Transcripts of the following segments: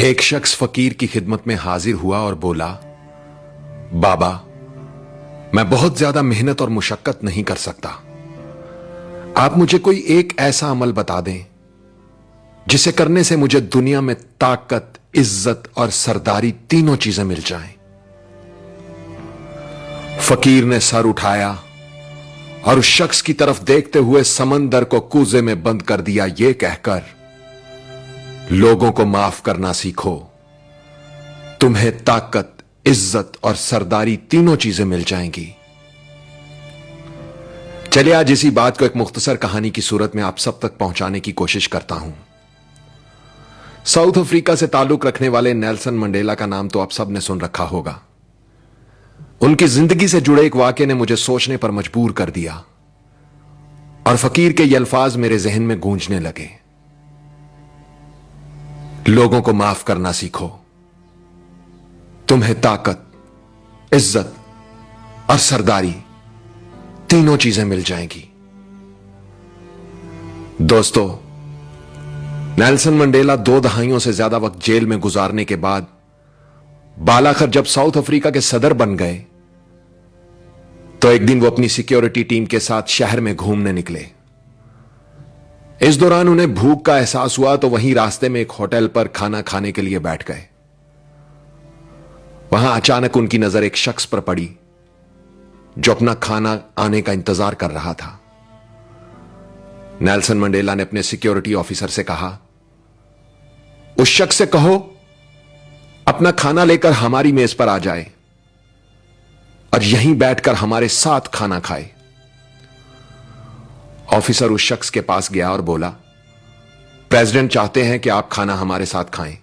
एक शख्स फकीर की खिदमत में हाजिर हुआ और बोला, बाबा, मैं बहुत ज्यादा मेहनत और मुशक्कत नहीं कर सकता। आप मुझे कोई एक ऐसा अमल बता दें जिसे करने से मुझे दुनिया में ताकत, इज्जत और सरदारी तीनों चीजें मिल जाएं। फकीर ने सर उठाया और उस शख्स की तरफ देखते हुए समंदर को कूजे में बंद कर दिया, यह कहकर, लोगों को माफ करना सीखो, तुम्हें ताकत, इज्जत और सरदारी तीनों चीजें मिल जाएंगी। चलिए आज इसी बात को एक मुख्तसर कहानी की सूरत में आप सब तक पहुंचाने की कोशिश करता हूं। साउथ अफ्रीका से ताल्लुक रखने वाले नेल्सन मंडेला का नाम तो आप सब ने सुन रखा होगा। उनकी जिंदगी से जुड़े एक वाकये ने मुझे सोचने पर मजबूर कर दिया और फकीर के ये अल्फाज मेरे जहन में गूंजने लगे, लोगों को माफ करना सीखो, तुम्हें ताकत, इज्जत और सरदारी तीनों चीजें मिल जाएंगी। दोस्तों, नेल्सन मंडेला 2 दहाइयों से ज्यादा वक्त जेल में गुजारने के बाद बालाखर जब साउथ अफ्रीका के सदर बन गए तो एक दिन वो अपनी सिक्योरिटी टीम के साथ शहर में घूमने निकले। इस दौरान उन्हें भूख का एहसास हुआ तो वहीं रास्ते में एक होटल पर खाना खाने के लिए बैठ गए। वहां अचानक उनकी नजर एक शख्स पर पड़ी जो अपना खाना आने का इंतजार कर रहा था। नेल्सन मंडेला ने अपने सिक्योरिटी ऑफिसर से कहा, उस शख्स से कहो अपना खाना लेकर हमारी मेज पर आ जाए और यहीं बैठकर हमारे साथ खाना खाए। ऑफिसर उस शख्स के पास गया और बोला, प्रेसिडेंट चाहते हैं कि आप खाना हमारे साथ खाएं,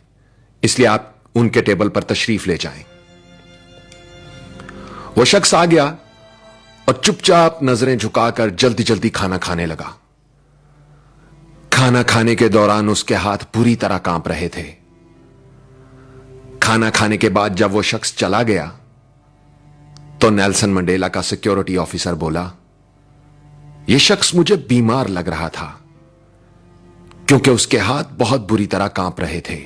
इसलिए आप उनके टेबल पर तशरीफ ले जाएं। वो शख्स आ गया और चुपचाप नजरें झुकाकर जल्दी जल्दी खाना खाने लगा। खाना खाने के दौरान उसके हाथ बुरी तरह कांप रहे थे। खाना खाने के बाद जब वो शख्स चला गया तो नेल्सन मंडेला का सिक्योरिटी ऑफिसर बोला, यह शख्स मुझे बीमार लग रहा था क्योंकि उसके हाथ बहुत बुरी तरह कांप रहे थे।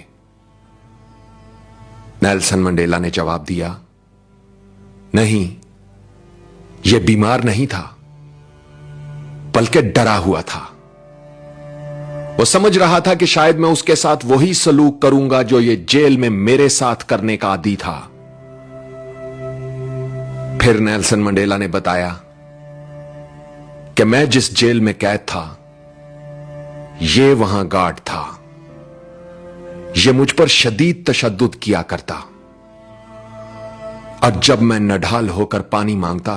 नेल्सन मंडेला ने जवाब दिया, नहीं, यह बीमार नहीं था बल्कि डरा हुआ था। वो समझ रहा था कि शायद मैं उसके साथ वही सलूक करूंगा जो ये जेल में मेरे साथ करने का आदी था। फिर नेल्सन मंडेला ने बताया कि मैं जिस जेल में कैद था ये वहां गार्ड था। ये मुझ पर शदीद तशद्दुद किया करता और जब मैं नढाल होकर पानी मांगता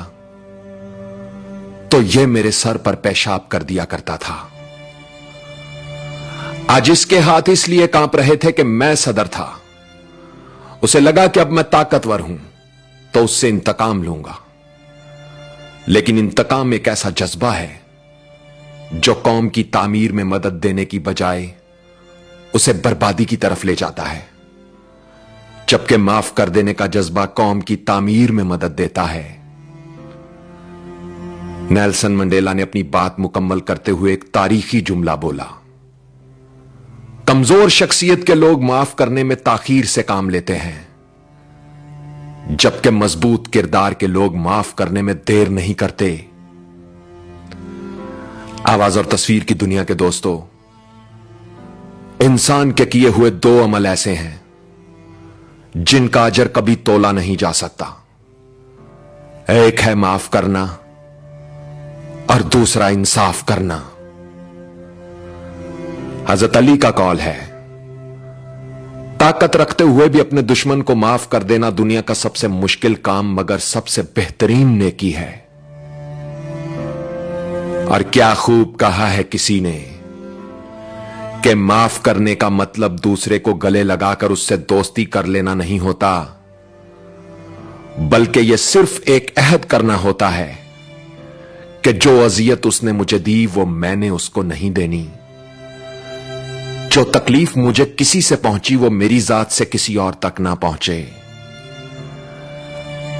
तो यह मेरे सर पर पेशाब कर दिया करता था। आज इसके हाथ इसलिए कांप रहे थे कि मैं सदर था। उसे लगा कि अब मैं ताकतवर हूं तो उससे इंतकाम लूंगा, लेकिन इंतकाम एक ऐसा जज्बा है जो कौम की तामीर में मदद देने की बजाय उसे बर्बादी की तरफ ले जाता है, जबकि माफ कर देने का जज्बा कौम की तामीर में मदद देता है। नेल्सन मंडेला ने अपनी बात मुकम्मल करते हुए एक तारीखी जुमला बोला, कमजोर शख्सियत के लोग माफ करने में ताखीर से काम लेते हैं, जबकि मजबूत किरदार के लोग माफ करने में देर नहीं करते। आवाज और तस्वीर की दुनिया के दोस्तों, इंसान के किए हुए 2 अमल ऐसे हैं जिनका अजर कभी तोला नहीं जा सकता। एक है माफ करना और दूसरा इंसाफ करना। हजरत अली का कौल है, ताकत रखते हुए भी अपने दुश्मन को माफ कर देना दुनिया का सबसे मुश्किल काम मगर सबसे बेहतरीन नेकी है। और क्या खूब कहा है किसी ने कि माफ करने का मतलब दूसरे को गले लगाकर उससे दोस्ती कर लेना नहीं होता, बल्कि यह सिर्फ एक अहद करना होता है कि जो अजियत उसने मुझे दी वो मैंने उसको नहीं देनी। जो तकलीफ मुझे किसी से पहुंची वो मेरी जात से किसी और तक ना पहुंचे।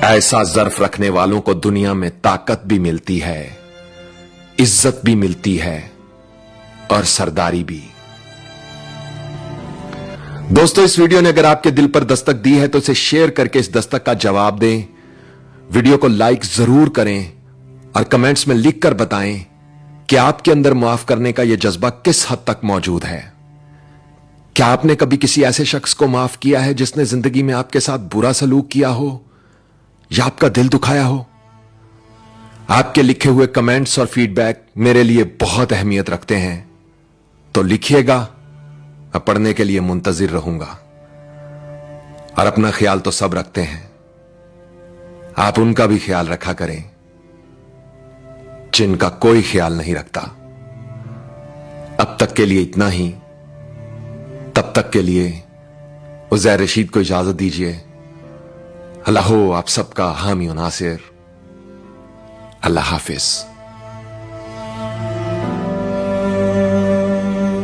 ऐसा ज़र्फ रखने वालों को दुनिया में ताकत भी मिलती है, इज्जत भी मिलती है और सरदारी भी। दोस्तों, इस वीडियो ने अगर आपके दिल पर दस्तक दी है तो इसे शेयर करके इस दस्तक का जवाब दें। वीडियो को लाइक जरूर करें और कमेंट्स में लिखकर बताएं कि आपके अंदर माफ करने का यह जज्बा किस हद तक मौजूद है। क्या आपने कभी किसी ऐसे शख्स को माफ किया है जिसने जिंदगी में आपके साथ बुरा सलूक किया हो या आपका दिल दुखाया हो? आपके लिखे हुए कमेंट्स और फीडबैक मेरे लिए बहुत अहमियत रखते हैं, तो लिखिएगा, मैं पढ़ने के लिए मुंतजिर रहूंगा। और अपना ख्याल तो सब रखते हैं, आप उनका भी ख्याल रखा करें जिनका कोई ख्याल नहीं रखता। अब तक के लिए इतना ही। तब तक के लिए उज़ैर रशीद को इजाजत दीजिए। अल्लाह हो आप सबका हामी और नासिर। अल्लाह हाफिज।